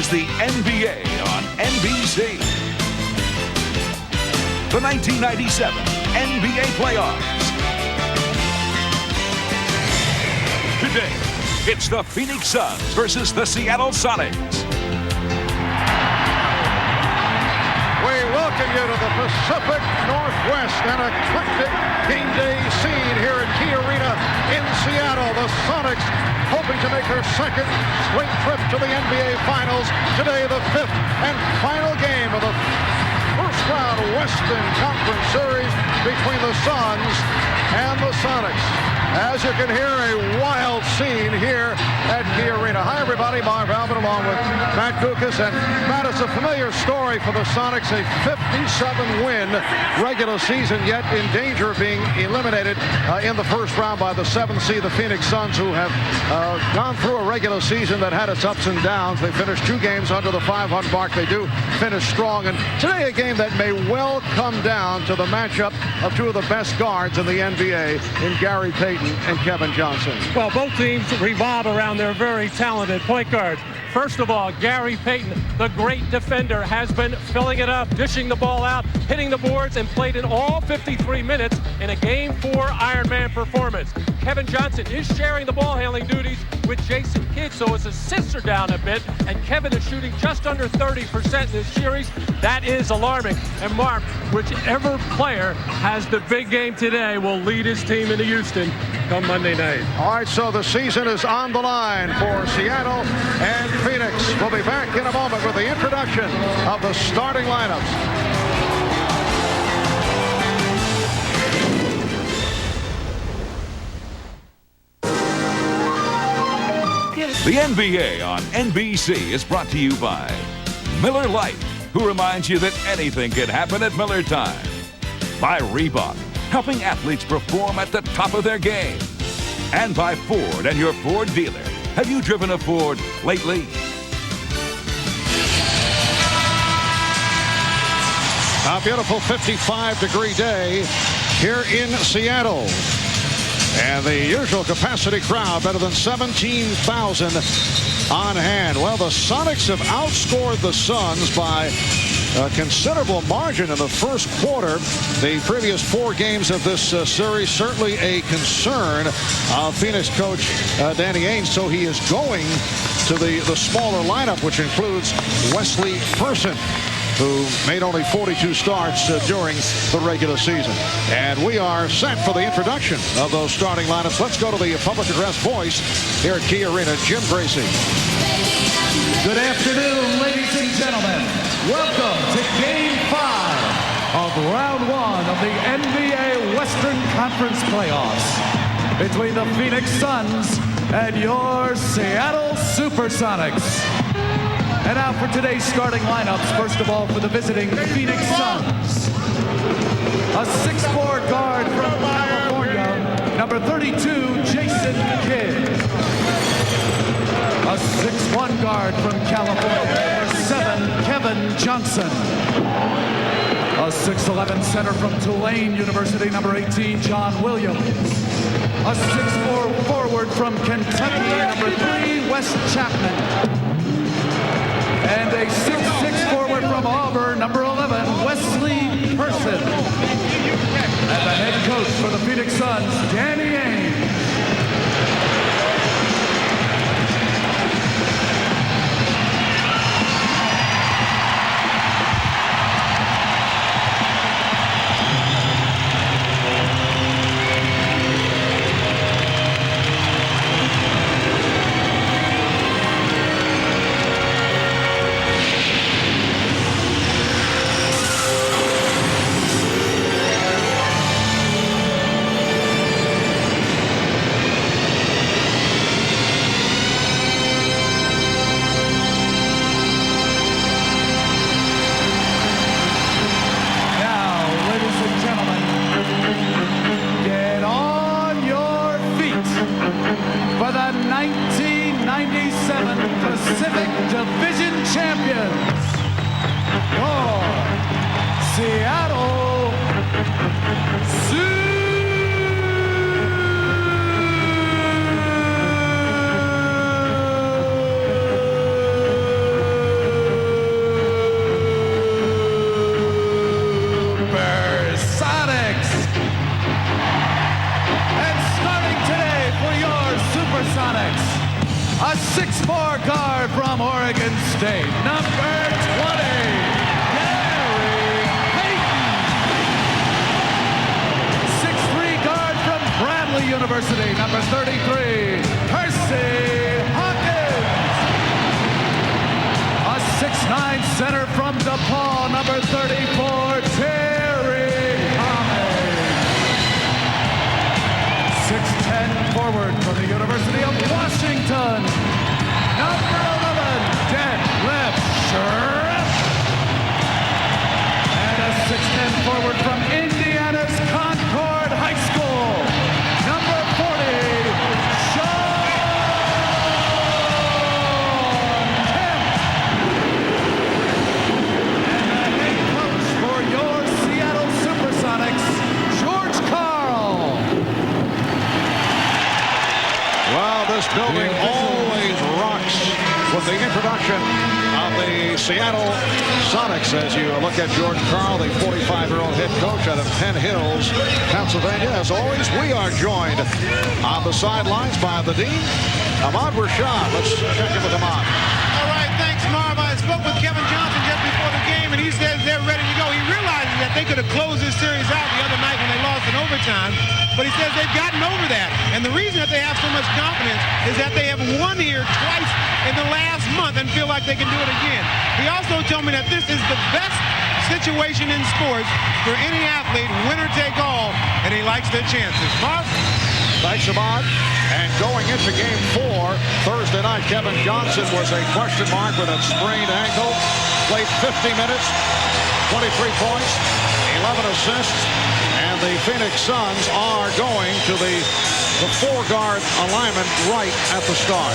the NBA on NBC. The 1997 NBA playoffs. Today, it's the Phoenix Suns versus the Seattle Sonics. We welcome you to the Pacific Northwest, an eclectic game day scene here at Key Arena in Seattle. The Sonics hoping to make their second straight trip to the NBA Finals. Today, the fifth and final game of the first round Western Conference Series between the Suns and the Sonics. As you can hear, a wild scene here at Key Arena. Hi, everybody. Marv Albert along with Matt Kukas. And Matt, it's a familiar story for the Sonics. A 57-win regular season, yet in danger of being eliminated in the first round by the 7th seed, the Phoenix Suns, who have gone through a regular season that had its ups and downs. They finished 2 games under the 500 mark. They do finish strong. And today, a game that may well come down to the matchup of 2 of the best guards in the NBA in Gary Payton and Kevin Johnson. Well, both teams revolve around their very talented point guards. First of all, Gary Payton, the great defender, has been filling it up, dishing the ball out, hitting the boards, and played in all 53 minutes in a Game 4 Ironman performance. Kevin Johnson is sharing the ball handling duties with Jason Kidd, so his assists are down a bit, and Kevin is shooting just under 30% in this series. That is alarming. And Mark, whichever player has the big game today will lead his team into Houston come Monday night. All right, so the season is on the line for Seattle and Phoenix. We'll be back in a moment with the introduction of the starting lineups. The NBA on NBC is brought to you by Miller Lite, who reminds you that anything can happen at Miller time. By Reebok, helping athletes perform at the top of their game. And by Ford and your Ford dealer. Have you driven a Ford lately? A beautiful 55-degree day here in Seattle. And the usual capacity crowd, better than 17,000 on hand. Well, the Sonics have outscored the Suns by a considerable margin in the first quarter. The previous 4 games of this series, certainly a concern of Phoenix coach Danny Ainge. So he is going to the smaller lineup, which includes Wesley Person, who made only 42 starts during the regular season. And we are set for the introduction of those starting lineups. Let's go to the public address voice here at Key Arena, Jim Gracie. Good afternoon, ladies and gentlemen. Welcome to Game 5 of Round 1 of the NBA Western Conference Playoffs between the Phoenix Suns and your Seattle Supersonics. And now for today's starting lineups. First of all, for the visiting Phoenix Suns. A 6'4" guard from California, number 32, Jason Kidd. A 6'1" guard from California, number 7, Kevin Johnson. A 6'11" center from Tulane University, number 18, John Williams. A 6'4" forward from Kentucky, number 3, Wes Chapman. And a 6'6" forward from Auburn, number 11, Wesley Person. And the head coach for the Phoenix Suns, Danny Ainge. Pacific Division champions, your Seattle A 6'4" guard from Oregon State, number 20, Gary Payton. 6'3" guard from Bradley University, number 33, Percy Hawkins. A 6'9" center from DePaul, number 34, Terry Thomas. 6'10" forward from the University of Washington, number 11, Detlef Schrempf. And a 6'10" forward from Indiana's Concord High School, number 40, Sean Kemp. And the head coach for your Seattle Supersonics, George Karl. Well, this building always rocks with the introduction of the Seattle Sonics as you look at George Karl, the 45-year-old head coach out of Penn Hills, Pennsylvania. As always, we are joined on the sidelines by the dean, Ahmad Rashad. Let's check in with Ahmad. All right, thanks, Marv. I spoke with Kevin Johnson just before the game, and he says they're ready to go. He realizes that they could have closed this series out the other night when they lost in overtime, but he says they've gotten over that. And the reason that they have so much confidence is that they have won here twice in the last month and feel like they can do it again. He also told me that this is the best situation in sports for any athlete, winner take all, and he likes their chances. Marv? Thanks, Ahmad. And going into Game 4, Thursday night, Kevin Johnson was a question mark with a sprained ankle. Played 50 minutes, 23 points, 11 assists. And the Phoenix Suns are going to the four-guard alignment right at the start.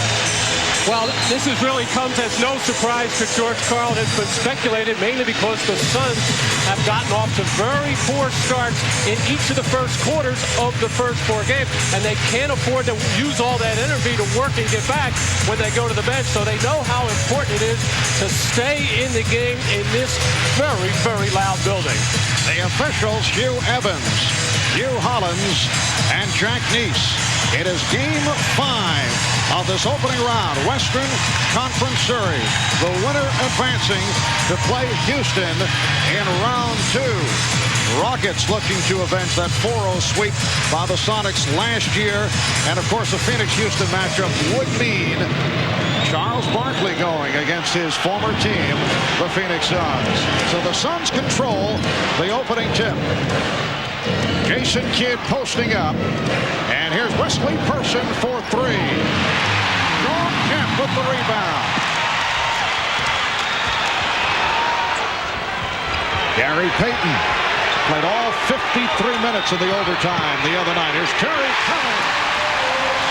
Well, this has really come as no surprise to George Karl. It's been speculated mainly because the Suns have gotten off to very poor starts in each of the first quarters of the first four games, and they can't afford to use all that energy to work and get back when they go to the bench. So they know how important it is to stay in the game in this very, very loud building. The officials, Hugh Evans, Hugh Hollins, and Jack Neese. It is Game 5 of this opening round, Western Conference Series. The winner advancing to play Houston in round 2. Rockets looking to avenge that 4-0 sweep by the Sonics last year. And, of course, the Phoenix-Houston matchup would mean Charles Barkley going against his former team, the Phoenix Suns. So the Suns control the opening tip. Jason Kidd posting up. And here's Wesley Person for 3. Sean Kemp with the rebound. Gary Payton played all 53 minutes of the overtime the other night. Here's Terry Cummings.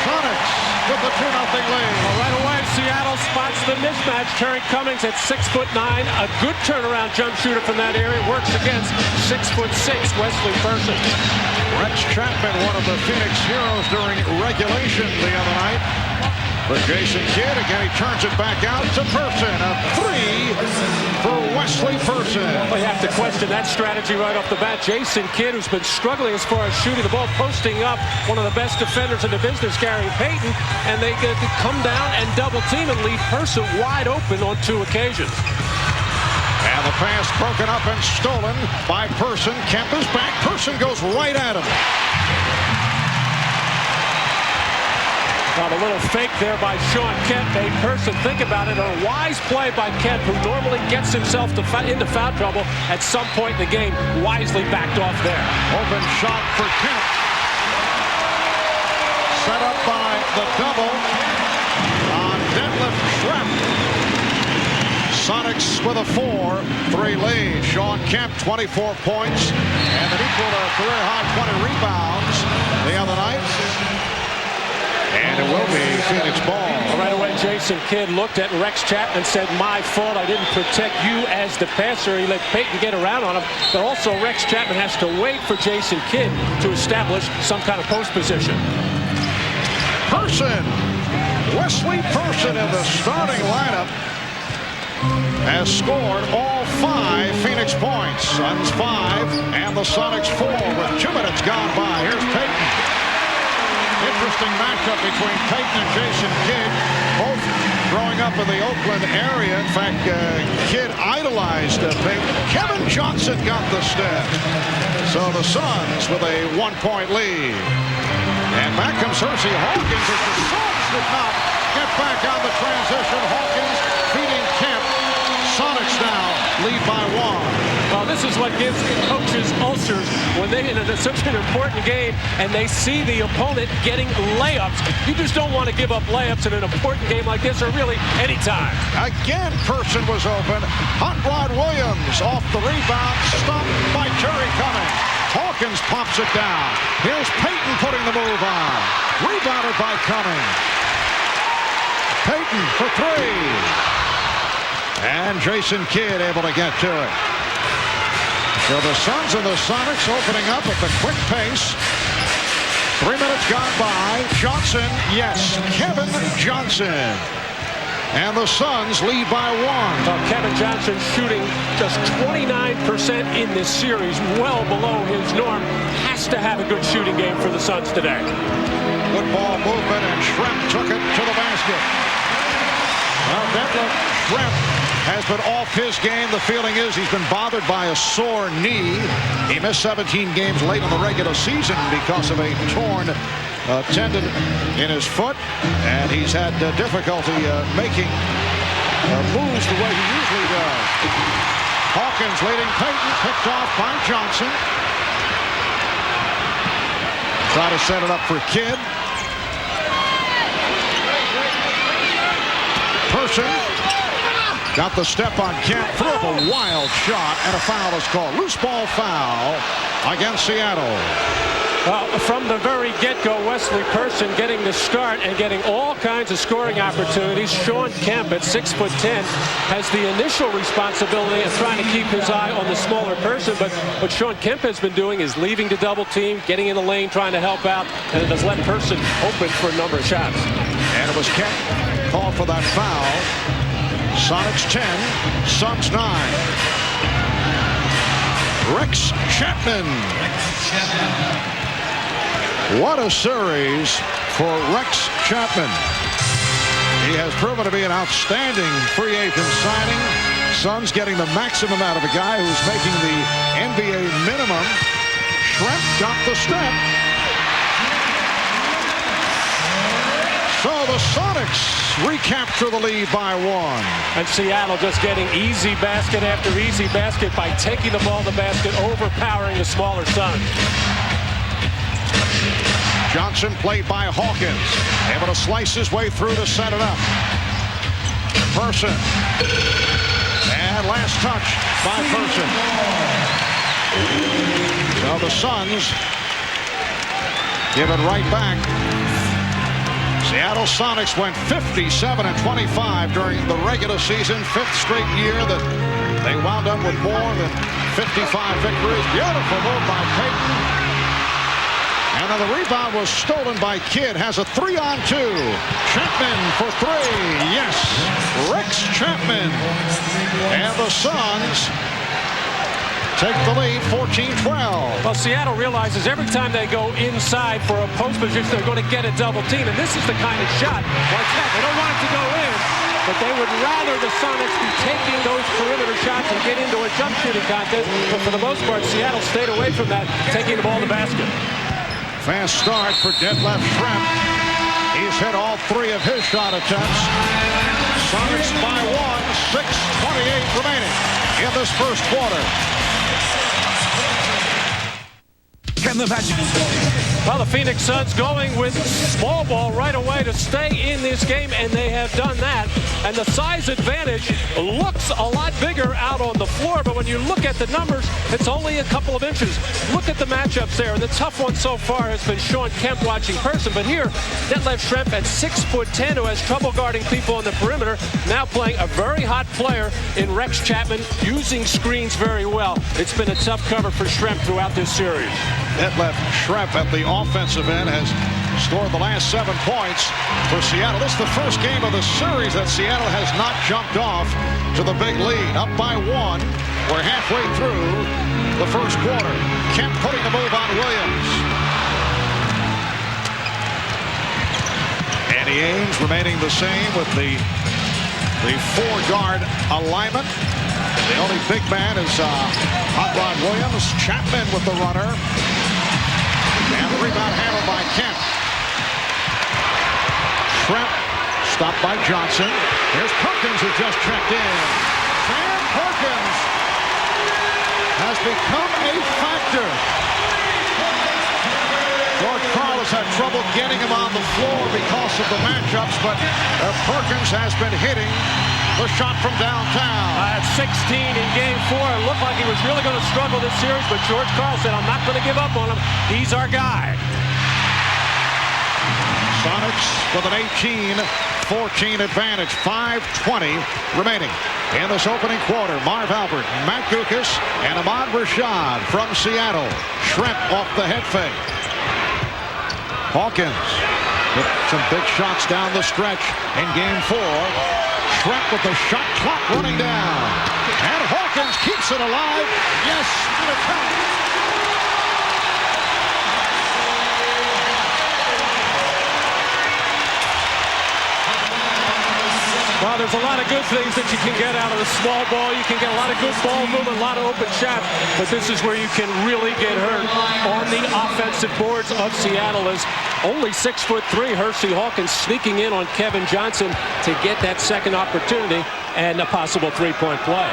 Sonics with the 2-0 lead. Well, right away, Seattle spots the mismatch. Terry Cummings at 6'9", a good turnaround jump shooter from that area, works against 6'6" Wesley Person. Rex Chapman, one of the Phoenix heroes during regulation the other night. But Jason Kidd, again, he turns it back out to Person. A 3 for Wesley Person. Well, you have to question that strategy right off the bat. Jason Kidd, who's been struggling as far as shooting the ball, posting up one of the best defenders in the business, Gary Payton, and they get to come down and double team and leave Person wide open on 2 occasions. And the pass broken up and stolen by Person. Kemp is back. Person goes right at him. Now, the little fake there by Sean Kemp made Person think about it. A wise play by Kemp, who normally gets himself into foul trouble at some point in the game, wisely backed off there. Open shot for Kemp. Set up by the double on Detlef Schrempf. Sonics with a 4-3 lead. Sean Kemp, 24 points, and an equal to career-high 20 rebounds the other night. And it will be Phoenix ball. Right away, Jason Kidd looked at Rex Chapman and said, my fault, I didn't protect you as the passer. He let Payton get around on him. But also, Rex Chapman has to wait for Jason Kidd to establish some kind of post position. Person, Wesley Person in the starting lineup, has scored all 5 Phoenix points. Suns 5 and the Sonics 4 with 2 minutes gone by. Here's Payton. Interesting matchup between Peyton and Jason Kidd, both growing up in the Oakland area. In fact, Kidd idolized Peyton. Kevin Johnson got the step. So the Suns with a 1-point lead. And back comes Hersey Hawkins as the Suns did not get back on the transition. Hawkins feeding Kemp. Sonics now lead by 1. Well, this is what gives coaches ulcers when they in such an important game and they see the opponent getting layups. You just don't want to give up layups in an important game like this, or really any time. Again, Person was open. Hot Rod Williams off the rebound, stopped by Terry Cummings. Hawkins pops it down. Here's Peyton putting the move on. Rebounded by Cummings. Peyton for 3. And Jason Kidd able to get to it. So the Suns and the Sonics opening up at the quick pace. 3 minutes gone by. Johnson, yes, Kevin Johnson. And the Suns lead by 1. Well, Kevin Johnson shooting just 29% in this series, well below his norm. Has to have a good shooting game for the Suns today. Good ball movement, and Schrempf took it to the basket. Well, Detlef Schrempf has been off his game. The feeling is he's been bothered by a sore knee. He missed 17 games late in the regular season because of a torn tendon in his foot, and he's had difficulty making moves the way he usually does. Hawkins leading Peyton, picked off by Johnson. Try to set it up for Kidd. Person got the step on Kemp, threw up a wild shot, and a foul is called. Loose ball foul against Seattle. Well, from the very get-go, Wesley Person getting the start and getting all kinds of scoring opportunities. Shawn Kemp at 6'10" has the initial responsibility of trying to keep his eye on the smaller person, but what Shawn Kemp has been doing is leaving the double team, getting in the lane, trying to help out, and it has left Person open for a number of shots. And it was Kemp called for that foul. Sonics 10, Suns 9. Rex Chapman. What a series for Rex Chapman. He has proven to be an outstanding free agent signing. Suns getting the maximum out of a guy who's making the NBA minimum. Schrempf got the step. So the Sonics recapture the lead by 1. And Seattle just getting easy basket after easy basket by taking the ball to the basket, overpowering the smaller Suns. Johnson played by Hawkins. Able to slice his way through to set it up. Person. And last touch by Person. So the Suns give it right back. Seattle Sonics went 57-25 during the regular season. 5th straight year that they wound up with more than 55 victories. Beautiful move by Peyton. And then the rebound was stolen by Kidd. Has a 3-on-2. Chapman for 3. Yes, Rex Chapman. And the Suns take the lead, 14-12. Well, Seattle realizes every time they go inside for a post position, they're going to get a double team. And this is the kind of shot like that. They don't want it to go in, but they would rather the Sonics be taking those perimeter shots and get into a jump shooting contest. But for the most part, Seattle stayed away from that, taking the ball to the basket. Fast start for Detlef Schrempf. He's hit all 3 of his shot attempts. Sonics by 1, 6:28 remaining in this first quarter. Can the Magic... Well, the Phoenix Suns going with small ball right away to stay in this game, and they have done that. And the size advantage looks a lot bigger out on the floor, but when you look at the numbers, it's only a couple of inches. Look at the matchups there, and the tough one so far has been Shawn Kemp watching Person, but here, Detlef Schrempf at 6'10", who has trouble guarding people on the perimeter, now playing a very hot player in Rex Chapman, using screens very well. It's been a tough cover for Schrempf throughout this series. Detlef Schrempf at the offensive end has scored the last 7 points for Seattle. This is the first game of the series that Seattle has not jumped off to the big lead. Up by 1. We're halfway through the first quarter. Kemp putting the move on Williams. Danny Ainge remaining the same with the four-guard alignment. The only big man is Hot Rod Williams. Chapman with the runner. And the rebound handled by Kent. Trent stopped by Johnson. Here's Perkins, who just checked in. Sam Perkins has become a factor. George Karl has had trouble getting him on the floor because of the matchups, but Perkins has been hitting the shot from downtown. At 16 in game 4, it looked like he was really going to struggle this series, but George Karl said, I'm not going to give up on him. He's our guy. Sonics with an 18-14 advantage. 5:20 remaining in this opening quarter. Marv Albert, Matt Gukas, and Ahmad Rashad from Seattle. Schrempf off the head fake. Hawkins with some big shots down the stretch in game 4. Schrempf with the shot clock running down. And Hawkins keeps it alive. Yes, to the count. Well, there's a lot of good things that you can get out of the small ball. You can get a lot of good ball movement, a lot of open shots, but this is where you can really get hurt on the offensive boards of Seattle. Is only 6'3", Hersey Hawkins sneaking in on Kevin Johnson to get that second opportunity and a possible three-point play.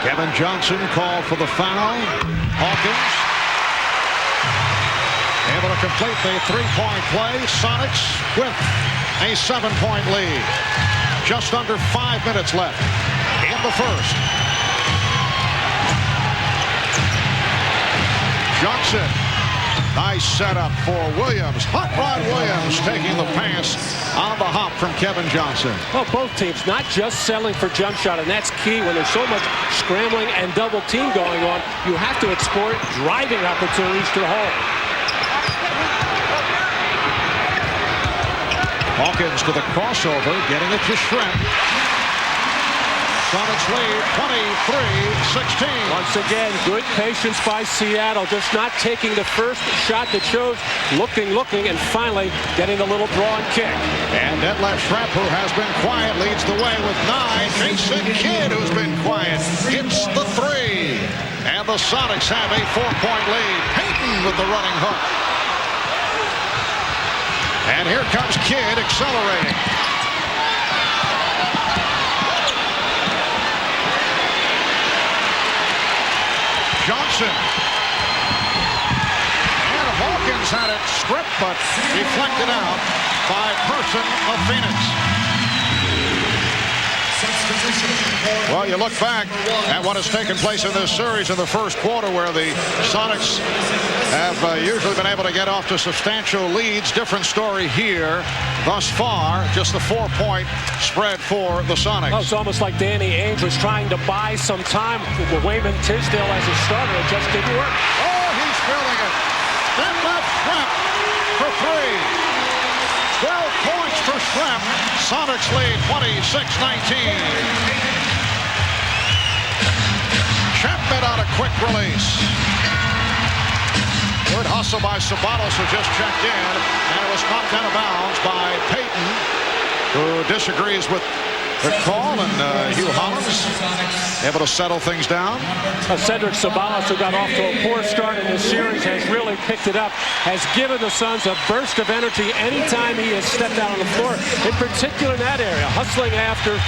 Kevin Johnson called for the foul. Hawkins able to complete the three-point play. Sonics with a 7-point lead. Just under 5 minutes left in the first. Johnson. Nice setup for Williams. Hot Rod Williams taking the pass on the hop from Kevin Johnson. Well, both teams not just settling for jump shot, and that's key when there's so much scrambling and double team going on. You have to exploit driving opportunities to the hole. Hawkins to the crossover, getting it to Schrempf. Sonics lead 23-16. Once again, good patience by Seattle, just not taking the first shot that shows looking, and finally getting a little draw and kick. And Detlef Schrempf, who has been quiet, leads the way with 9. Jason Kidd, who's been quiet, hits the 3. And the Sonics have a 4-point lead. Payton with the running hook. And here comes Kidd accelerating. Johnson. And Hawkins had it stripped, but deflected out by Person of Phoenix. Well, you look back at what has taken place in this series in the first quarter, where the Sonics have usually been able to get off to substantial leads. Different story here thus far. Just a 4-point spread for the Sonics. Well, it's almost like Danny Ainge was trying to buy some time with Wayman Tisdale as a starter. It just didn't work. Oh, he's feeling it. That left Schrempf for 3. 12 points for Schrempf. Sonics lead 26-19. Chapman on a quick release. Good hustle by Sabalos, who just checked in, and it was knocked out of bounds by Payton, who disagrees with the call, and Hugh Hollins able to settle things down. Cedric Sabalos, who got off to a poor start in this series, has really picked it up, has given the Suns a burst of energy anytime he has stepped out on the floor, in particular in that area, hustling after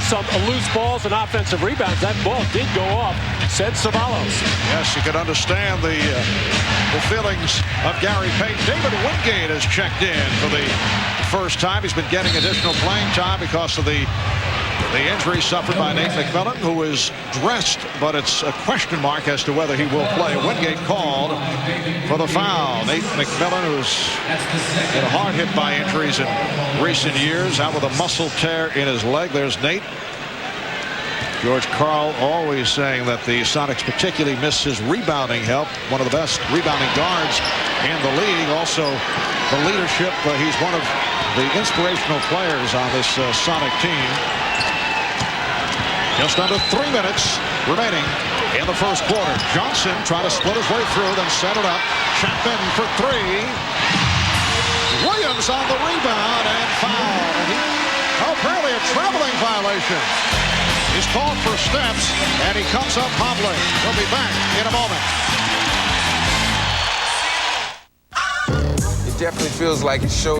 some loose balls and offensive rebounds. That ball did go off, said Sabalos. Yes, you could understand the feelings of Gary Payton. David Wingate has checked in for the first time. He's been getting additional playing time because of the injury suffered by Nate McMillan, who is dressed, but it's a question mark as to whether he will play. Wingate called for the foul. Nate McMillan, who's been hard hit by injuries in recent years, out with a muscle tear in his leg. There's Nate. George Karl always saying that the Sonics particularly miss his rebounding help. One of the best rebounding guards in the league. Also, the leadership. He's one of the inspirational players on this Sonic team. Just under 3 minutes remaining in the first quarter. Johnson trying to split his way through, then set it up. Chapman for 3. Williams Perkins on the rebound and foul. Apparently a traveling violation. He's called for steps, and he comes up hobbling. We'll be back in a moment. It definitely feels like it showed.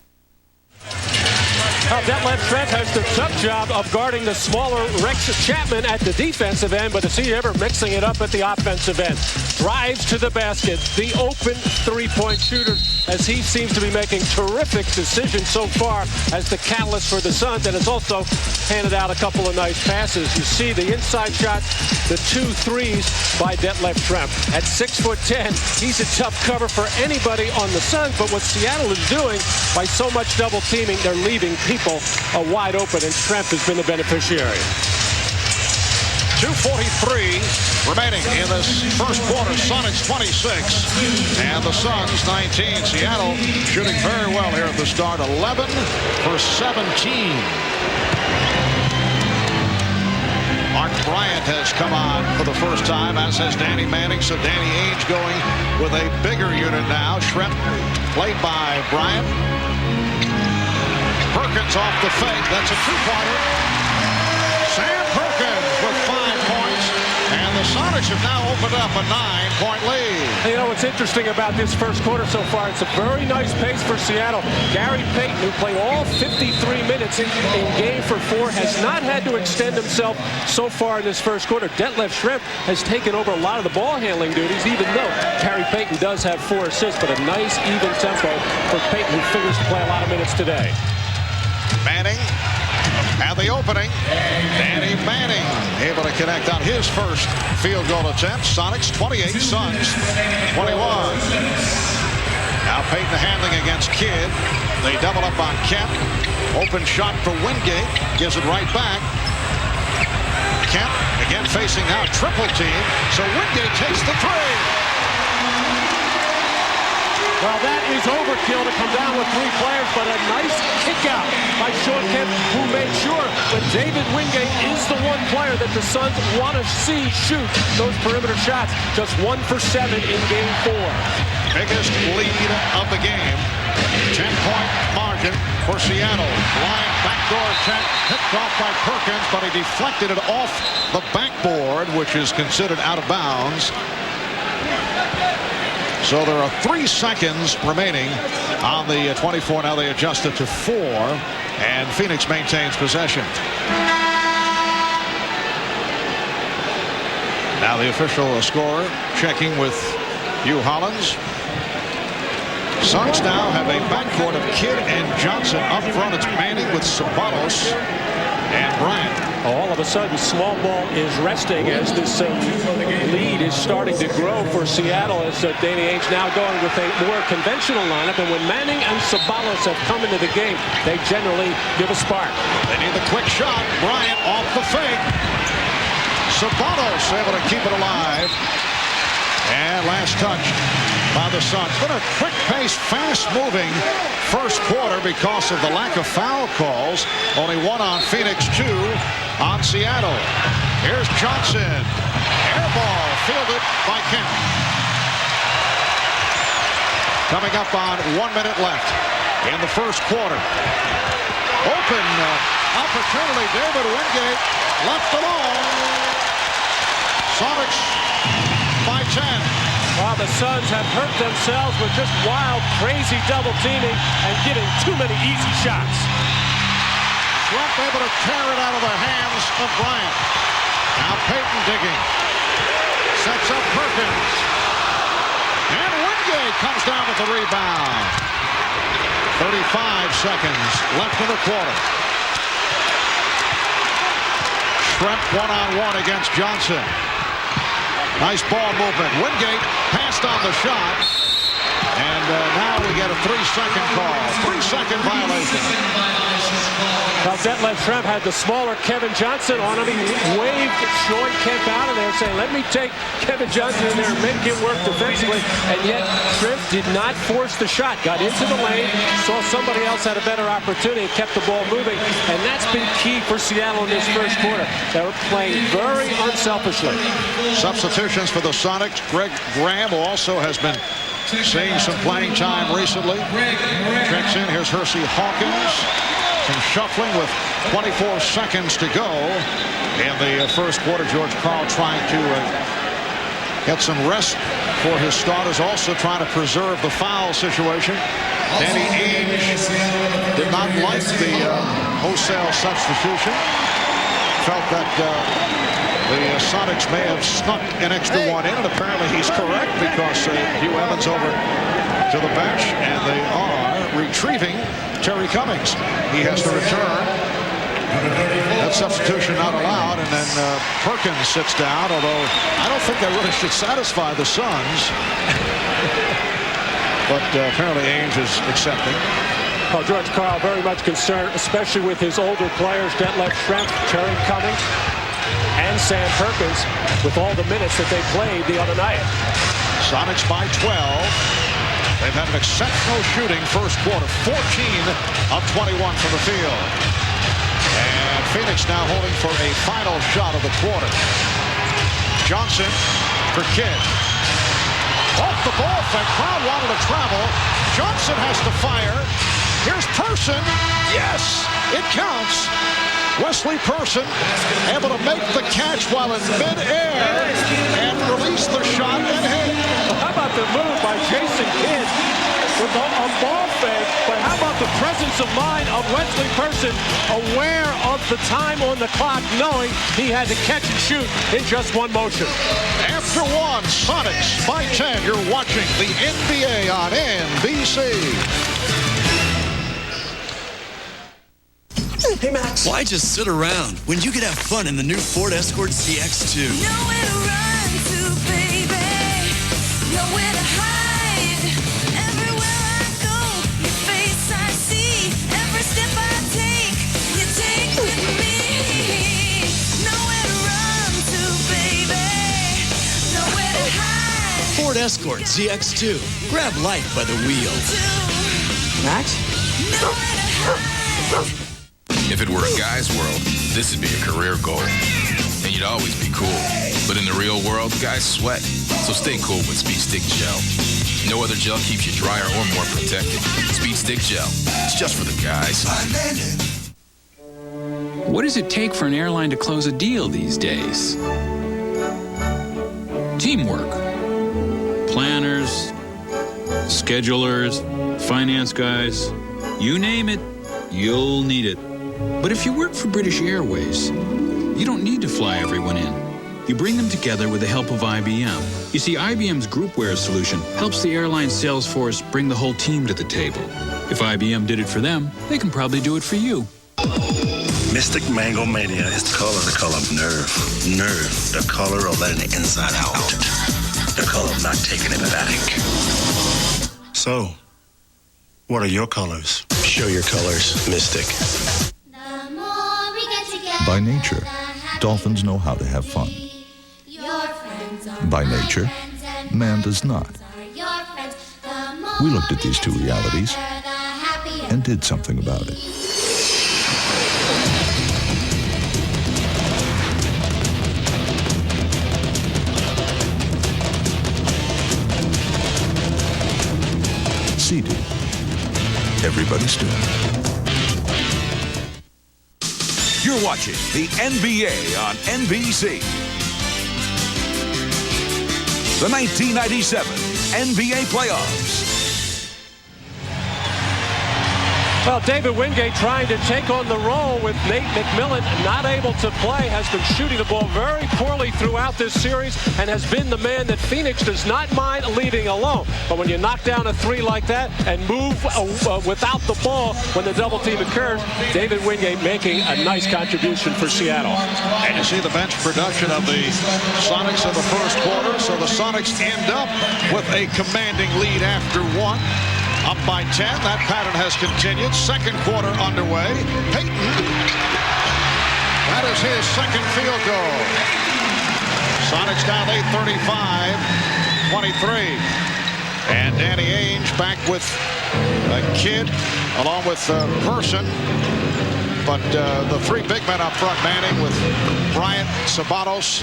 Detlef Schrempf has the tough job of guarding the smaller Rex Chapman at the defensive end, but is he ever mixing it up at the offensive end? Drives to the basket, the open three-point shooter, as he seems to be making terrific decisions so far as the catalyst for the Suns, and has also handed out a couple of nice passes. You see the inside shot, the 2 threes by Detlef Schrempf. At 6'10", he's a tough cover for anybody on the Suns, but what Seattle is doing, by so much double teaming, they're leaving people wide open, and Schrempf has been the beneficiary. 2:43 remaining in this first quarter. Sonics 26 and the Suns 19. Seattle shooting very well here at the start. 11 for 17. Mark Bryant has come on for the first time, as has Danny Manning. So Danny Ainge going with a bigger unit now. Schrempf played by Bryant. Perkins off the fake. That's a two-pointer. Sam Perkins with 5 points. And the Sonics have now opened up a 9-point lead. You know what's interesting about this first quarter so far? It's a very nice pace for Seattle. Gary Payton, who played all 53 minutes in game for 4, has not had to extend himself so far in this first quarter. Detlef Schrempf has taken over a lot of the ball handling duties, even though Gary Payton does have 4 assists, but a nice even tempo for Payton, who figures to play a lot of minutes today. Manning at the opening. Danny Manning able to connect on his first field goal attempt. Sonics 28, Suns 21. Now Payton handling against Kidd. They double up on Kemp. Open shot for Wingate. Gives it right back. Kemp again facing now triple team. So Wingate takes the 3. Well, that is overkill to come down with 3 players, but a nice kick out by Sean Kemp, who made sure that David Wingate is the one player that the Suns want to see shoot those perimeter shots. Just 1 for 7 in game 4. Biggest lead of the game. 10-point margin for Seattle. Line backdoor attack picked off by Perkins, but he deflected it off the backboard, which is considered out of bounds. So there are 3 seconds remaining on the 24. Now they adjust it to 4, and Phoenix maintains possession. Now the official scorer checking with Hugh Hollins. Suns now have a backcourt of Kidd and Johnson. Up front, it's Manning with Sabatos and Bryant. All of a sudden, small ball is resting as this lead is starting to grow for Seattle, as Danny Ainge now going with a more conventional lineup. And when Manning and Sabalos have come into the game, they generally give a spark. They need the quick shot. Bryant off the fake. Sabalos able to keep it alive. And last touch by the Suns. Been a quick-paced, fast-moving first quarter because of the lack of foul calls. Only 1 on Phoenix, 2 on Seattle. Here's Johnson. Air ball fielded by Kemp. Coming up on 1 minute left in the first quarter. Open opportunity. David Wingate left alone. Sonics by 10. Well, the Suns have hurt themselves with just wild, crazy double teaming and getting too many easy shots. Schrempf able to tear it out of the hands of Bryant. Now Payton digging. Sets up Perkins. And Wingate comes down with the rebound. 35 seconds left in the quarter. Schrempf one-on-one against Johnson. Nice ball movement. Wingate passed on the shot. And now we get a 3-second call. 3-second violation. Well, Detlef Schrempf had the smaller Kevin Johnson on him. He waved Sean Kemp out of there, saying, let me take Kevin Johnson in there and make him work defensively. And yet, Schrempf did not force the shot. Got into the lane, saw somebody else had a better opportunity, and kept the ball moving. And that's been key for Seattle in this first quarter. They were playing very unselfishly. Substitutions for the Sonics. Greg Graham, who also has been seeing some playing time recently. Checks in. Here's Hersey Hawkins. Some shuffling with 24 seconds to go in the first quarter. George Karl trying to get some rest for his starters, also trying to preserve the foul situation. Danny Ainge did not like the wholesale substitution. Felt that the Sonics may have snuck an extra one in, and apparently he's correct, because Hugh Evans over to the bench, and they are retrieving Terry Cummings. He has to return. That substitution not allowed, and then Perkins sits down, although I don't think that really should satisfy the Suns. But apparently Ainge is accepting. Well, George Karl very much concerned, especially with his older players, Detlef Schrempf, Terry Cummings, and Sam Perkins, with all the minutes that they played the other night. Sonics by 12. They've had an exceptional shooting first quarter, 14 of 21 from the field. And Phoenix now holding for a final shot of the quarter. Johnson for Kidd. Off the ball fake. Crowd wanted to travel. Johnson has to fire. Here's Person. Yes, it counts. Wesley Person able to make the catch while in midair and release the shot and hit. How about the move by Jason Kidd with a ball fake? But how about the presence of mind of Wesley Person, aware of the time on the clock, knowing he had to catch and shoot in just one motion. After one, Sonics by 10. You're watching the NBA on NBC. Hey, Max. Why just sit around when you could have fun in the new Ford Escort CX-2? Nowhere to run to, baby. Nowhere to hide. Everywhere I go, your face I see. Every step I take, you take with me. Nowhere to run to, baby. Nowhere to hide. Ford Escort CX-2. Grab life by the wheel. Max? Nowhere to hide. If it were a guy's world, this would be a career goal. And you'd always be cool. But in the real world, guys sweat. So stay cool with Speed Stick Gel. No other gel keeps you drier or more protected. Speed Stick Gel. It's just for the guys. What does it take for an airline to close a deal these days? Teamwork. Planners, schedulers, finance guys. You name it, you'll need it. But if you work for British Airways, you don't need to fly everyone in. You bring them together with the help of IBM. You see, IBM's GroupWare solution helps the airline sales force bring the whole team to the table. If IBM did it for them, they can probably do it for you. Mystic Mango Mania is the color of nerve. Nerve, the color of letting the inside out. The color of not taking it back. So, what are your colors? Show your colors, Mystic. By nature, dolphins know how to have fun. By nature, man does not. We looked at these two realities and did something about it. Sea-Doo. Everybody's doing it. You're watching the NBA on NBC. The 1997 NBA playoffs. Well, David Wingate trying to take on the role with Nate McMillan, not able to play, has been shooting the ball very poorly throughout this series and has been the man that Phoenix does not mind leaving alone. But when you knock down a three like that and move without the ball when the double team occurs, David Wingate making a nice contribution for Seattle. And you see the bench production of the Sonics in the first quarter. So the Sonics end up with a commanding lead after one. Up by 10. That pattern has continued. Second quarter underway. Payton. That is his second field goal. Sonics down 8-35-23. And Danny Ainge back with a Kidd along with Person. But the three big men up front, Manning with Bryant, Sabatos,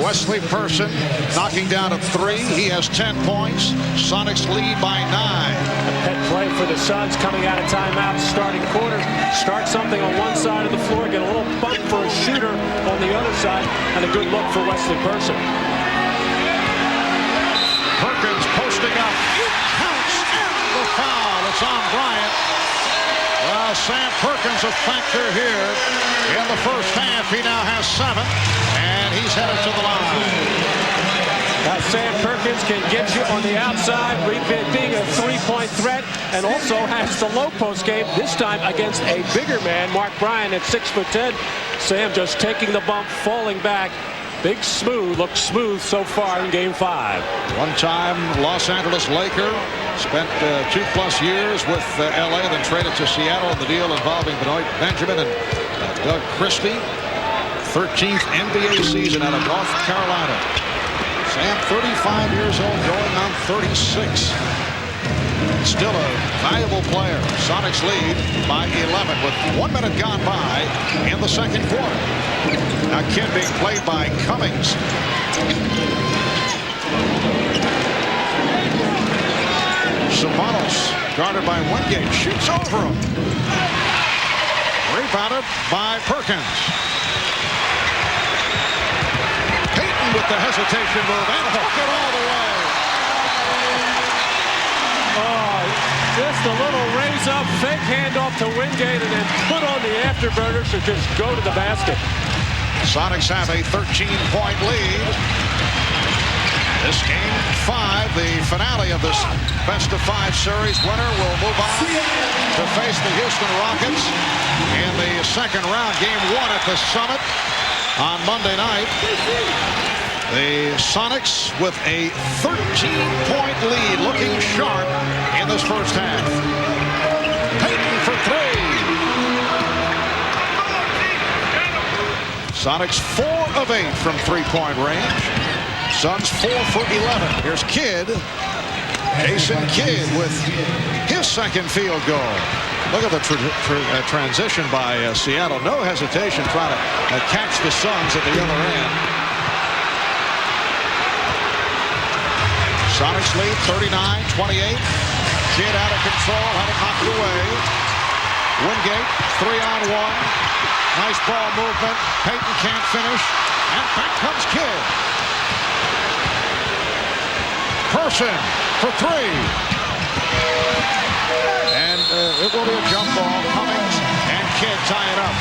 Wesley Person knocking down a 3. He has 10 points. Sonics lead by 9. A pet play for the Suns coming out of timeout, starting quarter. Start something on one side of the floor, get a little bump for a shooter on the other side, and a good look for Wesley Person. Perkins posting up. It counts, and the foul. It's on Bryant. Well, Sam Perkins a factor here in the first half. He now has 7, and he's headed to the line. Sam Perkins can get you on the outside, being a three-point threat, and also has the low post game, this time against a bigger man, Mark Bryant at 6'10". Sam just taking the bump, falling back. Big Smooth looks smooth so far in Game 5. One-time Los Angeles Laker. Spent 2+ years with L.A., then traded to Seattle in the deal involving Benoit Benjamin and Doug Christie. 13th NBA season out of North Carolina. Sam, 35 years old, going on 36. Still a valuable player. Sonics lead by 11 with 1 minute gone by in the second quarter. Now Kidd being played by Cummings. Sabatos guarded by Wingate, shoots over him. Rebounded by Perkins. Payton with the hesitation move and took it all the way. Oh, just a little raise up, fake handoff to Wingate, and then put on the afterburners to just go to the basket. Sonics have a 13-point lead. This Game 5, the finale of this best-of-5 series. Winner will move on to face the Houston Rockets in the second round, Game 1 at the Summit on Monday night. The Sonics with a 13-point lead, looking sharp in this first half. Payton for 3. Sonics 4 of 8 from three-point range. Suns 4 for 11. Here's Kidd. Jason Kidd with his second field goal. Look at the transition by Seattle. No hesitation trying to catch the Suns at the other end. Sonics lead 39-28. Kidd out of control, had it knocked away. Wingate, 3-on-1. Nice ball movement. Payton can't finish. And back comes Kidd. Person for 3. And it will be a jump ball. Cummings and Kidd tie it up.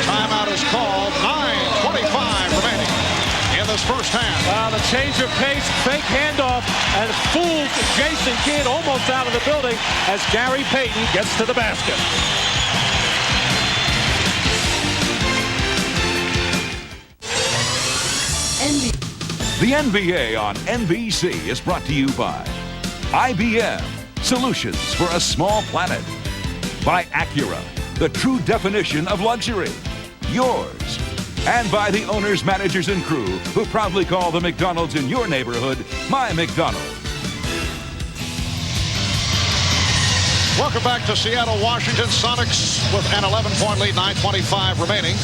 Timeout is called. 9:25 remaining in this first half. The change of pace, fake handoff, and fools Jason Kidd almost out of the building as Gary Payton gets to the basket. The NBA on NBC is brought to you by IBM, solutions for a small planet. By Acura, the true definition of luxury. Yours. And by the owners, managers, and crew who proudly call the McDonald's in your neighborhood My McDonald's. Welcome back to Seattle, Washington. Sonics with an 11-point lead, 9:25 remaining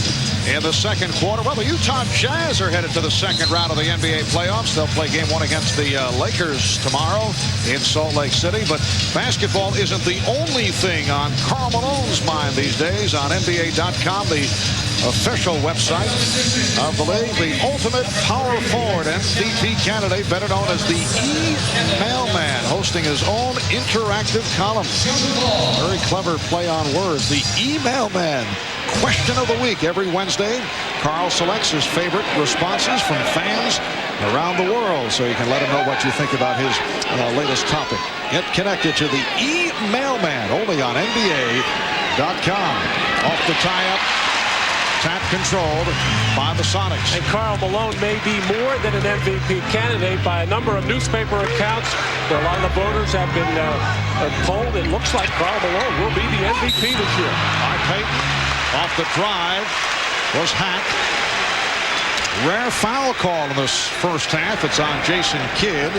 in the second quarter. Well, the Utah Jazz are headed to the second round of the NBA playoffs. They'll play Game 1 against the Lakers tomorrow in Salt Lake City. But basketball isn't the only thing on Karl Malone's mind these days. On NBA.com, the official website of the league, the ultimate power forward MVP candidate, better known as the E-Mailman, hosting his own interactive column. Very clever play on words. The E-Mailman. Question of the week every Wednesday. Carl selects his favorite responses from fans around the world, so you can let him know what you think about his latest topic. Get connected to the E-Mailman, only on NBA.com. Off the tie-up. Tap controlled by the Sonics. And Karl Malone may be more than an MVP candidate by a number of newspaper accounts where a lot of the voters have been polled. It looks like Karl Malone will be the MVP this year. All right, Payton off the drive was hacked. Rare foul call in this first half. It's on Jason Kidd.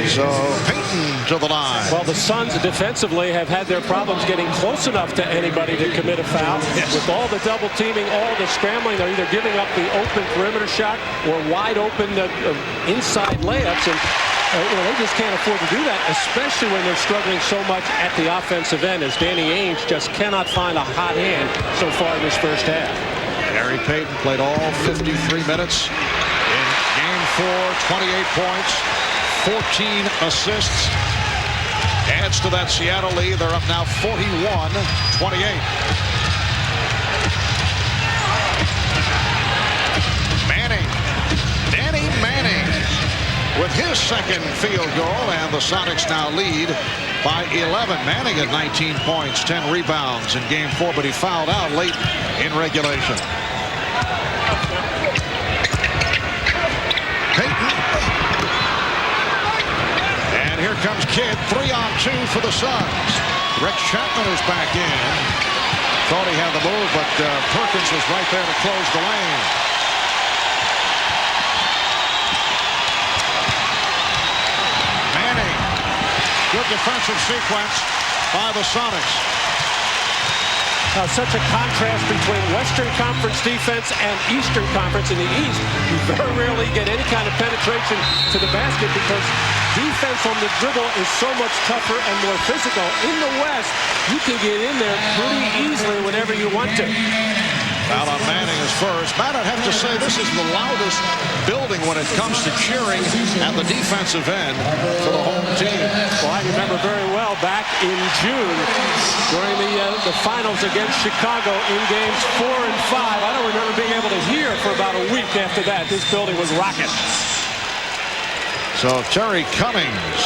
So Payton to the line. Well, the Suns defensively have had their problems getting close enough to anybody to commit a foul. Yes. With all the double teaming, all the scrambling, they're either giving up the open perimeter shot or wide open inside layups. And they just can't afford to do that, especially when they're struggling so much at the offensive end, as Danny Ainge just cannot find a hot hand so far in this first half. Gary Payton played all 53 minutes in Game 4, 28 points, 14 assists. Adds to that Seattle lead. They're up now 41-28. Danny Manning with his second field goal, and the Sonics now lead by 11. Manning at 19 points, 10 rebounds in Game 4, but he fouled out late in regulation. Payton. And here comes Kidd, 3-on-2 for the Suns. Rex Chapman is back in. Thought he had the move, but Perkins was right there to close the lane. Manning. Good defensive sequence by the Sonics. Now, such a contrast between Western Conference defense and Eastern Conference. In the East, you very rarely get any kind of penetration to the basket because defense on the dribble is so much tougher and more physical. In the West, you can get in there pretty easily whenever you want to. Foul on Manning is first. Matt, I'd have to say this is the loudest building when it comes to cheering at the defensive end for the home team. Well, I remember very well back in June during the finals against Chicago in games 4 and 5. I don't remember being able to hear for about a week after that. This building was rocking. So Terry Cummings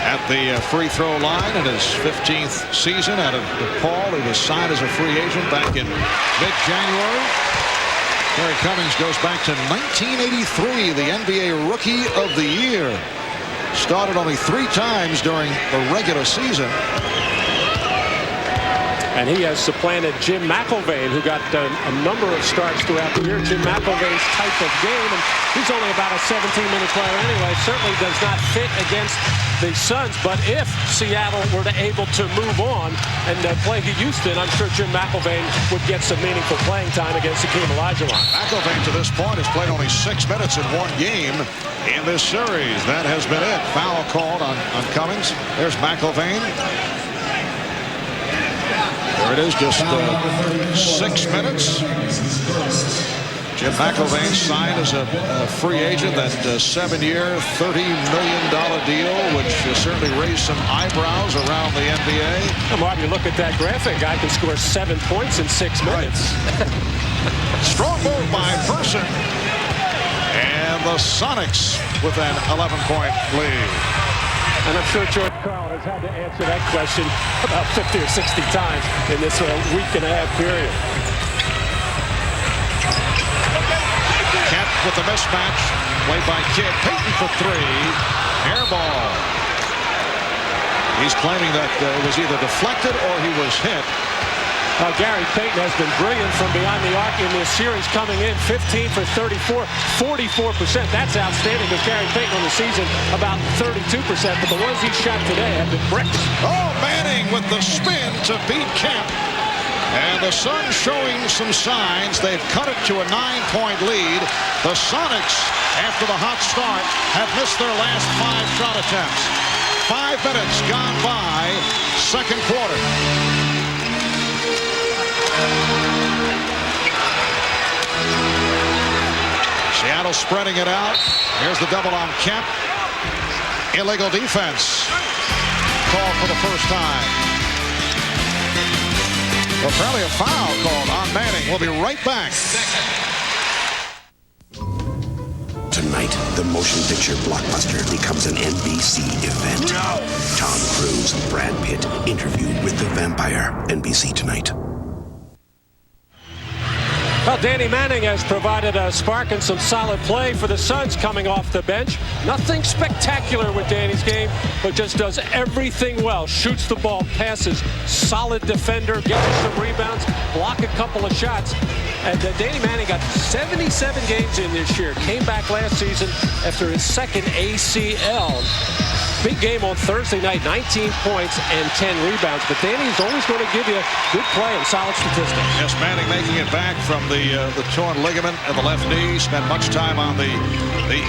at the free throw line in his 15th season out of DePaul. He was signed as a free agent back in mid-January. Terry Cummings goes back to 1983, the NBA Rookie of the Year. Started only 3 times during the regular season. And he has supplanted Jim McIlvaine, who got a number of starts throughout the year. Jim McIlvaine's type of game, and he's only about a 17-minute player anyway. Certainly does not fit against the Suns. But if Seattle were to able to move on and play Houston, I'm sure Jim McIlvaine would get some meaningful playing time against Hakeem Olajuwon. McIlvaine to this point has played only 6 minutes in one game in this series. That has been it. Foul called on Cummings. There's McIlvaine. There it is, just 6 minutes. Jim McIlvaine signed as a free agent, that 7-year, $30 million deal, which certainly raised some eyebrows around the NBA. Well, Mark, you look at that graphic, guy can score 7 points in 6 minutes. Right. Strong move by Person. And the Sonics with an 11-point lead. And I'm sure George Karl has had to answer that question about 50 or 60 times in this week and a half period. Kemp with the mismatch. Played by Kidd. Payton for 3. Air ball. He's claiming that it was either deflected or he was hit. Gary Payton has been brilliant from beyond the arc in this series, coming in 15 for 34, 44%. That's outstanding because Gary Payton on the season about 32%, but the ones he shot today have been bricks. Oh, Manning with the spin to beat Kemp. And the Suns showing some signs. They've cut it to a 9-point lead. The Sonics, after the hot start, have missed their last 5 shot attempts. 5 minutes gone by, second quarter. Seattle spreading it out. Here's the double on Kemp. Illegal defense. Called for the first time. Apparently a foul called on Manning. We'll be right back. Tonight, the motion picture blockbuster becomes an NBC event. Tom Cruise and Brad Pitt interviewed with the vampire. NBC tonight. Well, Danny Manning has provided a spark and some solid play for the Suns coming off the bench. Nothing spectacular with Danny's game, but just does everything well. Shoots the ball, passes, solid defender, gets some rebounds, block a couple of shots. And Danny Manning got 77 games in this year. Came back last season after his second ACL. Big game on Thursday night, 19 points and 10 rebounds. But Danny is always going to give you good play and solid statistics. Yes, Manning making it back from the torn ligament in the left knee. Spent much time on the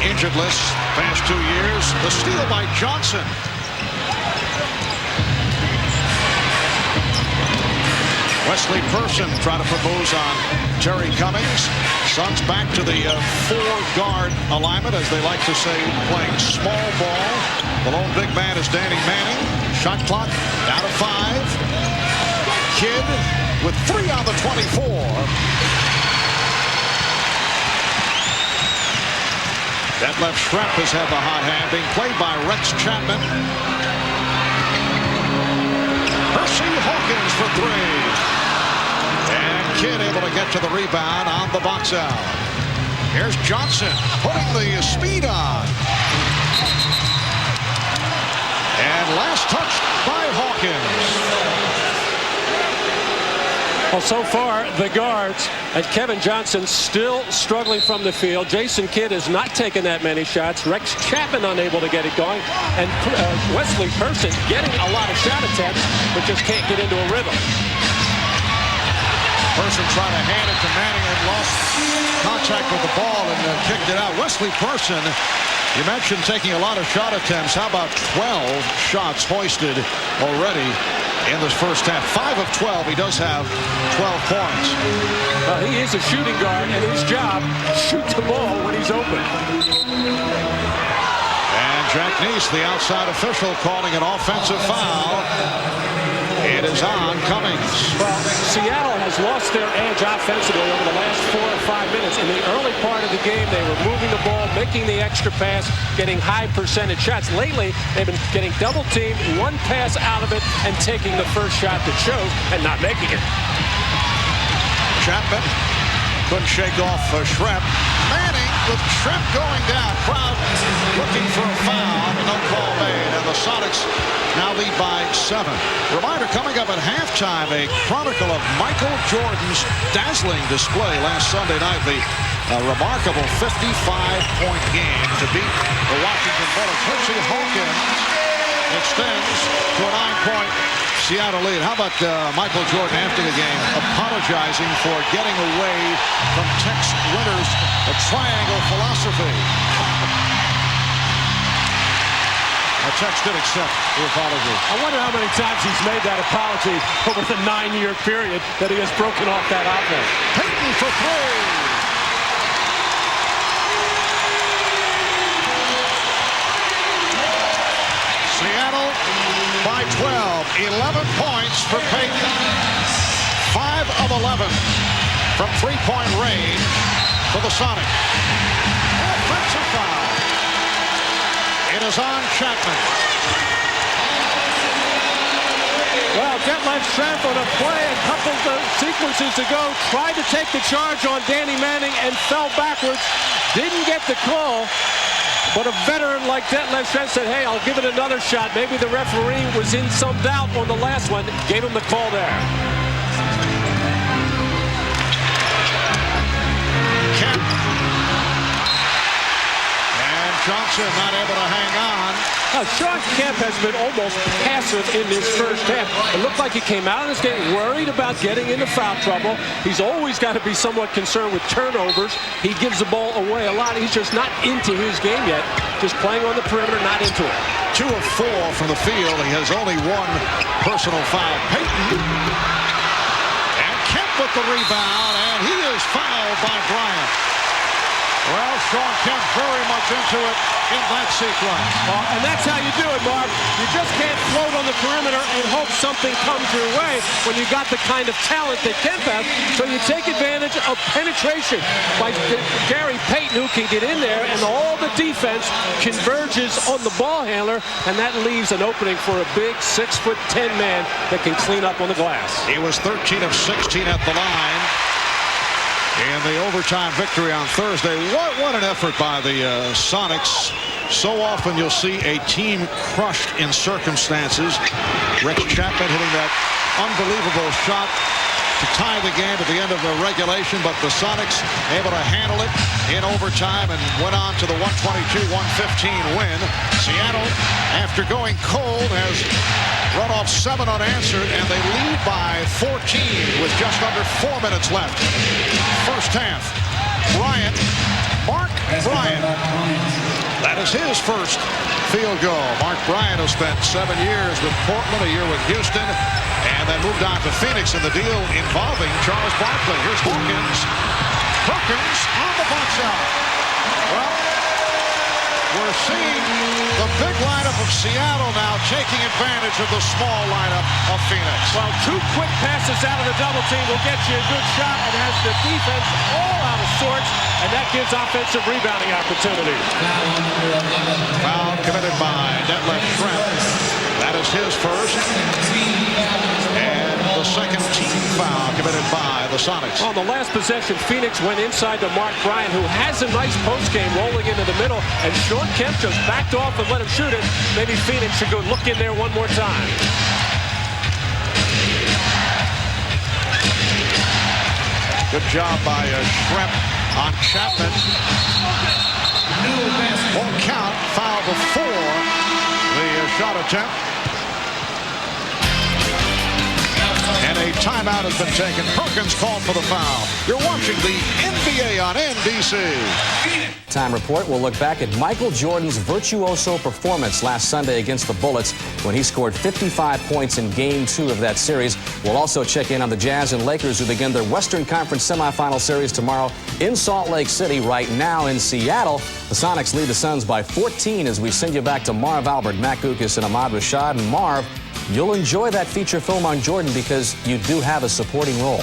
injured list past 2 years. The steal by Johnson. Wesley Person trying to put moves on Terry Cummings. Suns back to the 4-guard alignment, as they like to say, playing small ball. The lone big man is Danny Manning. Shot clock down to 5. Kidd with 3 on the 24. Detlef Schrempf has had the hot hand, being played by Rex Chapman. Percy Hawkins for 3. And Kidd able to get to the rebound on the box out. Here's Johnson putting the speed on. And last touch by Hawkins. Well, so far, the guards and Kevin Johnson still struggling from the field. Jason Kidd has not taken that many shots. Rex Chapman unable to get it going. And Wesley Person getting a lot of shot attempts, but just can't get into a rhythm. Person trying to hand it to Manning and lost contact with the ball and kicked it out. Wesley Person, you mentioned taking a lot of shot attempts. How about 12 shots hoisted already in this first half? 5 of 12. He does have 12 points. Well, he is a shooting guard, and his job, shoot the ball when he's open. And Jack Neese, the outside official, calling an offensive foul. It is on Cummings. Well, Seattle has lost their edge offensively over the last 4 or 5 minutes. In the early part of the game, they were moving the ball, making the extra pass, getting high percentage shots. Lately, they've been getting double teamed, one pass out of it, and taking the first shot that shows and not making it. Chapman couldn't shake off Schrempf. Manning with Schrempf going down. Crowd looking for a foul. No call made. And the Sonics now lead by 7. Reminder, coming up at halftime, a chronicle of Michael Jordan's dazzling display last Sunday night. The remarkable 55-point game to beat the Washington Bullets. Percy Hawkins extends to a 9-point Seattle lead. How about Michael Jordan after the game apologizing for getting away from Tex Winter's triangle philosophy? Tex did accept the apology. I wonder how many times he's made that apology over the 9-year period that he has broken off that offense. Payton for 3. Seattle by 12. 11 points for Payton. 5 of 11 from 3-point range for the Sonics. Offensive foul. It is on Chapman. Well, Detlef Schrempf on a play a couple of sequences ago tried to take the charge on Danny Manning and fell backwards. Didn't get the call. But a veteran like Detlef Schrempf said, hey, I'll give it another shot. Maybe the referee was in some doubt on the last one. Gave him the call there. Kemp. And Johnson not able to hang on. Now, Sean Kemp has been almost passive in this first half. It looked like he came out of this game worried about getting into foul trouble. He's always got to be somewhat concerned with turnovers. He gives the ball away a lot. He's just not into his game yet. Just playing on the perimeter, not into it. 2 of 4 from the field. He has only 1 personal foul. Payton. And Kemp with the rebound, and he is fouled by Bryant. Well, Sean Kemp very much into it in that sequence. And that's how you do it, Mark. You just can't float on the perimeter and hope something comes your way when you got the kind of talent that Kemp has. So you take advantage of penetration by Gary Payton, who can get in there, and all the defense converges on the ball handler, and that leaves an opening for a big 6'10" man that can clean up on the glass. He was 13 of 16 at the line. in the overtime victory on Thursday. What an effort by the Sonics. So often you'll see a team crushed in circumstances. Rex Chapman hitting that unbelievable shot to tie the game at the end of the regulation, but the Sonics able to handle it in overtime and went on to the 122-115 win. Seattle, after going cold, has run off 7 unanswered, and they lead by 14 with just under 4 minutes left. First half. Mark Bryant. That is his first field goal. Mark Bryant has spent 7 years with Portland, a year with Houston, and then moved on to Phoenix in the deal involving Charles Barkley. Here's Hawkins. Perkins on the box out. Well, we're seeing the big lineup of Seattle now taking advantage of the small lineup of Phoenix. Well, 2 quick passes out of the double team will get you a good shot and has the defense all out of sorts, and that gives offensive rebounding opportunity. Foul committed by Detlef Schrempf. That is his first. And the second team foul committed by the Sonics. On the last possession, Phoenix went inside to Mark Bryant, who has a nice post game rolling into the middle, and Sean Kemp just backed off and let him shoot it. Maybe Phoenix should go look in there one more time. Good job by Schrempf on Chapman. Won't count. Foul before the shot attempt. And a timeout has been taken. Perkins called for the foul. You're watching the NBA on NBC. Time report. We'll look back at Michael Jordan's virtuoso performance last Sunday against the Bullets when he scored 55 points in Game 2 of that series. We'll also check in on the Jazz and Lakers, who begin their Western Conference semifinal series tomorrow in Salt Lake City. Right now in Seattle, the Sonics lead the Suns by 14 as we send you back to Marv Albert, Matt Gukas, and Ahmad Rashad. And Marv, you'll enjoy that feature film on Jordan because you do have a supporting role.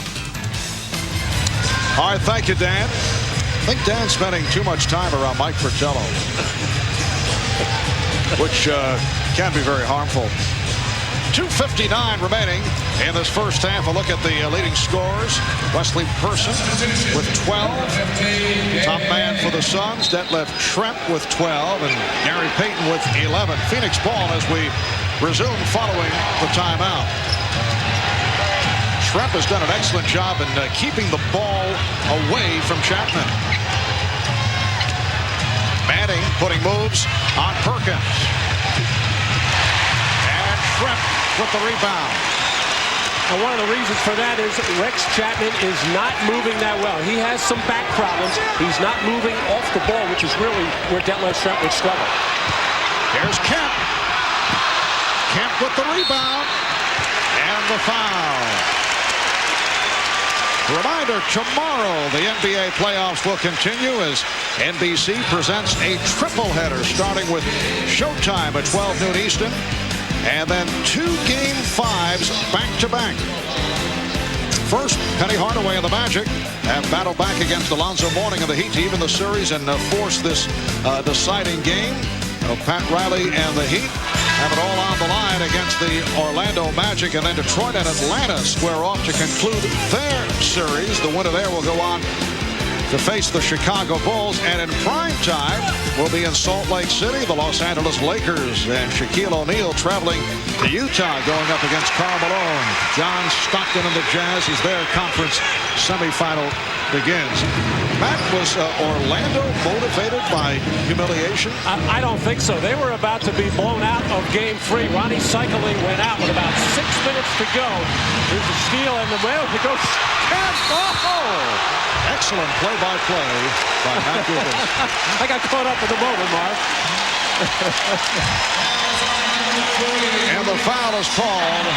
All right, thank you, Dan. I think Dan's spending too much time around Mike Fratello, which can be very harmful. 2:59 remaining in this first half. A look at the leading scorers. Wesley Person with 12. Top man for the Suns, Detlef Schrempf with 12, and Gary Payton with 11. Phoenix ball as we resume following the timeout. Schrempf has done an excellent job in keeping the ball away from Chapman. Manning putting moves on Perkins. And Schrempf with the rebound. And one of the reasons for that is Rex Chapman is not moving that well. He has some back problems. He's not moving off the ball, which is really where Detlef Schrempf would struggle. Here's Kemp. Kemp with the rebound. And the foul. Reminder, tomorrow the NBA playoffs will continue as NBC presents a triple header starting with Showtime at 12 noon Eastern and then 2 Game 5s back-to-back. First, Penny Hardaway and the Magic have battled back against Alonzo Mourning of the Heat to even the series and force this deciding game. Pat Riley and the Heat have it all on the line against the Orlando Magic, and then Detroit and Atlanta square off to conclude their series. The winner there will go on to face the Chicago Bulls, and in prime time will be in Salt Lake City. The Los Angeles Lakers and Shaquille O'Neal traveling to Utah, going up against Karl Malone. John Stockton and the Jazz as their conference semifinal begins. Matt, was Orlando motivated by humiliation? I don't think so. They were about to be blown out of Game 3. Ronnie Cycling went out with about 6 minutes to go. Here's the steal and the rail to go. Oh! Excellent play-by-play by Matt Gukas. I got caught up in the moment, Mark. And the foul is called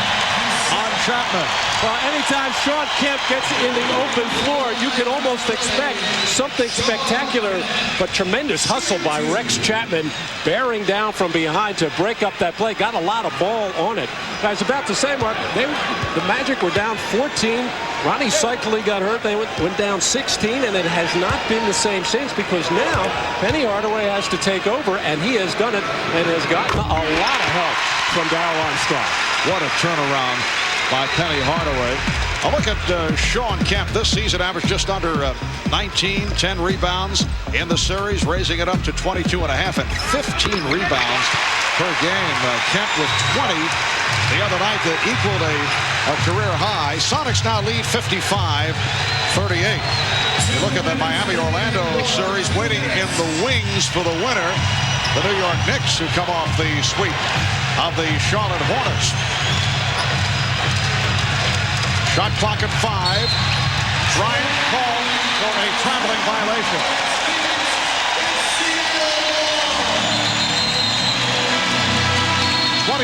on Chapman. Well, anytime Sean Kemp gets in the open floor, you can almost expect something spectacular, but tremendous hustle by Rex Chapman, bearing down from behind to break up that play. Got a lot of ball on it. I was about to say, Mark, the Magic were down 14. Ronnie Cycling got hurt. They went down 16, and it has not been the same since because now Penny Hardaway has to take over, and he has done it and has gotten a lot of help from Darryl Armstrong. What a turnaround by Penny Hardaway. A look at Sean Kemp. This season averaged just under 19, 10 rebounds in the series, raising it up to 22 and a half and 15 rebounds per game. Kemp with 20 the other night that equaled a career high. Sonics now lead 55-38. You look at that Miami-Orlando series, waiting in the wings for the winner, the New York Knicks, who come off the sweep of the Charlotte Hornets. Shot clock at 5. Bryant called for a traveling violation.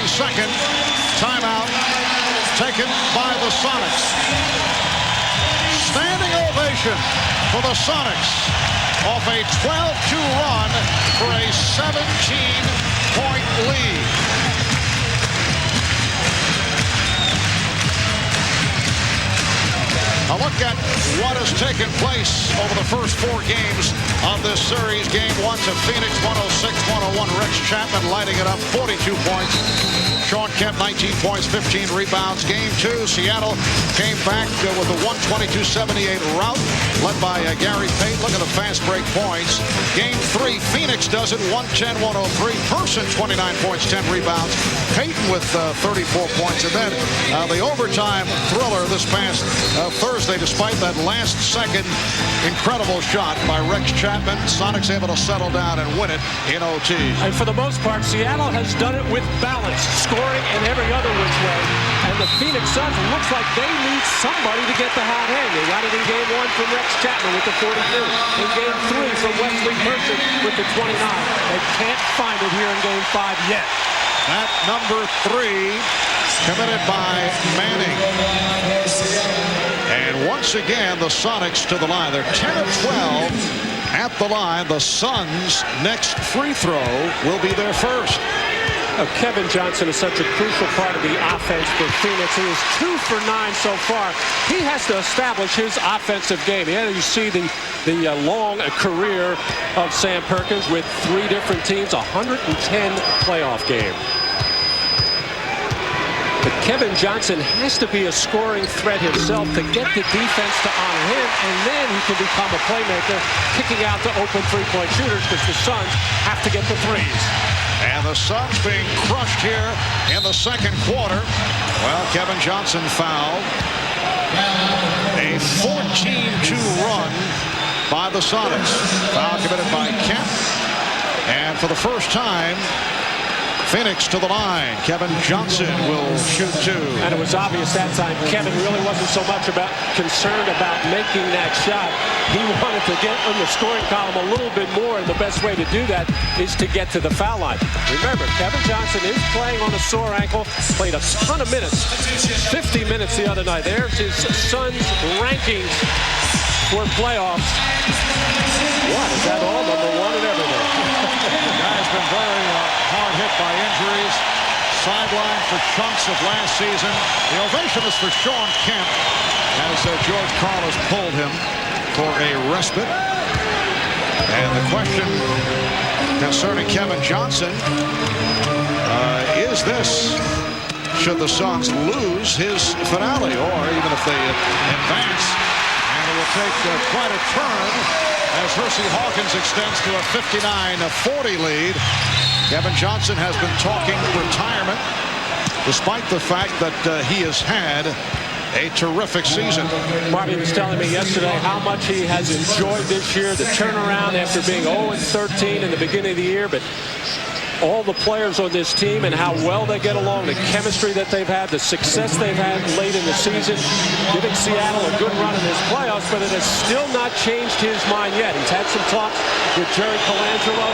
Second timeout taken by the Sonics. Standing ovation for the Sonics off a 12-2 run for a 17-point lead. A look at what has taken place over the first 4 games of this series. Game 1 to Phoenix, 106-101. Rex Chapman lighting it up, 42 points. Sean Kemp, 19 points, 15 rebounds. Game 2, Seattle came back with a 122-78 rout, led by Gary Payton. Look at the fast break points. Game 3, Phoenix does it, 110-103. Person, 29 points, 10 rebounds. Payton with 34 points. And then the overtime thriller this past Thursday, despite that last-second incredible shot by Rex Chapman. Sonics able to settle down and win it in OT. And for the most part, Seattle has done it with balance, scoring in every other which way. And the Phoenix Suns looks like they need somebody to get the hot hand. They got it in Game 1 from Rex Chapman with the 42. In Game 3 from Wesley Person with the 29. They can't find it here in Game 5 yet. That number 3 committed by Manning. And once again, the Sonics to the line. They're 10 of 12 at the line. The Suns' next free throw will be their first. Kevin Johnson is such a crucial part of the offense for Phoenix. He is 2 for 9 so far. He has to establish his offensive game. Here you see the long career of Sam Perkins with 3 different teams, 110 playoff game. But Kevin Johnson has to be a scoring threat himself to get the defense to honor him, and then he can become a playmaker, kicking out to open three-point shooters because the Suns have to get the threes. And the Suns being crushed here in the second quarter. Well, Kevin Johnson fouled. A 14-2 run by the Sonics. Foul committed by Kemp. And for the first time, Phoenix to the line. Kevin Johnson will shoot 2. And it was obvious that time Kevin really wasn't so much concerned about making that shot. He wanted to get in the scoring column a little bit more, and the best way to do that is to get to the foul line. Remember, Kevin Johnson is playing on a sore ankle, played a ton of minutes, 50 minutes the other night. There's his Suns rankings for playoffs. What, is that all? Number 1 and everything. The guy's been very hard hit by injuries, sidelined for chunks of last season. The ovation is for Sean Kemp as George Karl has pulled him for a respite. And the question concerning Kevin Johnson is this: should the Suns lose his finale, or even if they advance? And it will take quite a turn as Hersey Hawkins extends to a 59-40 lead. Kevin Johnson has been talking retirement, despite the fact that he has had a terrific season. Marty was telling me yesterday how much he has enjoyed this year, the turnaround after being 0-13 in the beginning of the year, but all the players on this team and how well they get along, the chemistry that they've had, the success they've had late in the season, giving Seattle a good run in this playoffs, but it has still not changed his mind yet. He's had some talks with Jerry Colangelo.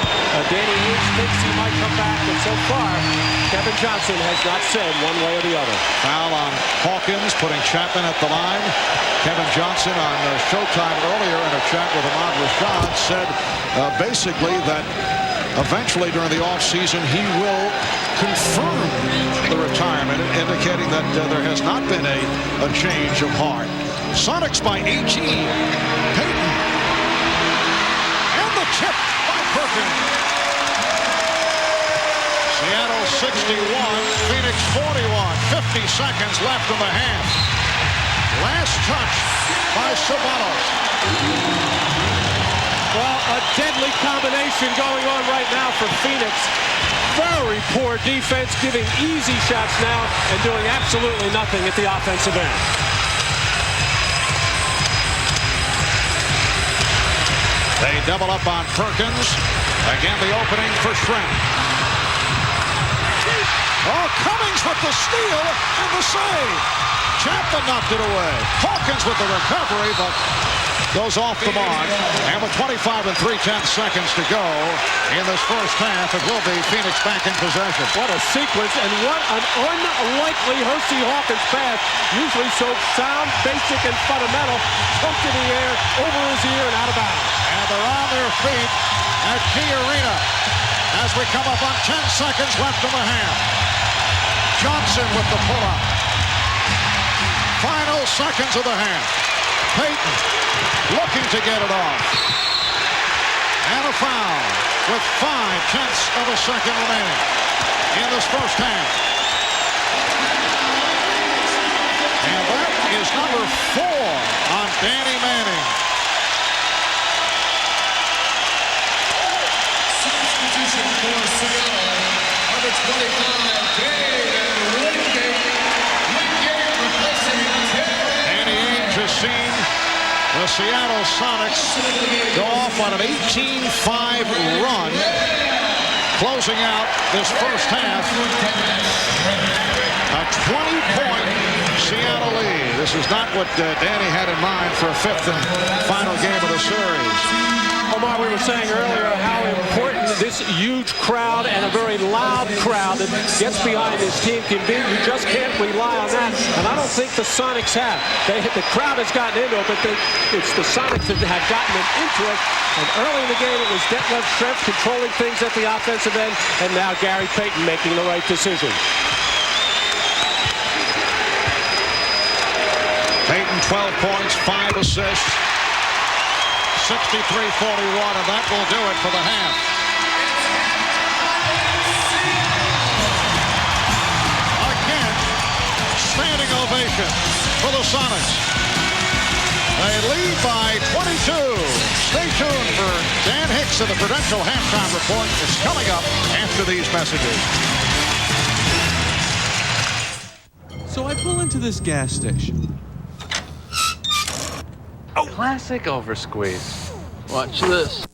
Danny Ainge thinks he might come back, but so far, Kevin Johnson has not said one way or the other. Foul on Hawkins, putting Chapman at the line. Kevin Johnson on Showtime earlier in a chat with Ahmad Rashad said basically that eventually during the offseason he will confirm the retirement, indicating that there has not been a change of heart. Sonics by 18. Payton. And the tip by Perkins. Seattle Phoenix 41. 50 seconds left in the half. Last touch by Sabalos. Well, a deadly combination going on right now for Phoenix. Very poor defense, giving easy shots now and doing absolutely nothing at the offensive end. They double up on Perkins. Again, the opening for Shrimp. Oh, Cummings with the steal and the save. Chapman knocked it away. Hawkins with the recovery, but goes off the mark. And with 25 and 3/10 seconds to go in this first half, it will be Phoenix back in possession. What a sequence, and what an unlikely Hersey Hawkins pass. Usually so sound, basic, and fundamental. Pumped in the air, over his ear, and out of bounds. And they're on their feet at Key Arena as we come up on 10 seconds left in the half. Johnson with the pull-up. Final seconds of the half. Payton looking to get it off. And a foul with 5/10 of a second remaining in this first half. And that is number 4 on Danny Manning. Substitution for Seattle, number 25, Danny Ainge has seen the Seattle Sonics go off on an 18-5 run, closing out this first half. A 20-point Seattle lead. This is not what Danny had in mind for a 5th and final game of the series. Omar, we were saying earlier how important this huge crowd and a very loud crowd that gets behind this team can be. You just can't rely on that, and I don't think the Sonics have. The crowd has gotten into it, but it's the Sonics that have gotten them into it. And early in the game, it was Detlef Schrempf controlling things at the offensive end, and now Gary Payton making the right decision. Payton, 12 points, 5 assists. 63-41, and that will do it for the half. Again, standing ovation for the Sonics. They lead by 22. Stay tuned for Dan Hicks and the Prudential Halftime Report. It's coming up after these messages. So I pull into this gas station. Classic oversqueeze. Watch this.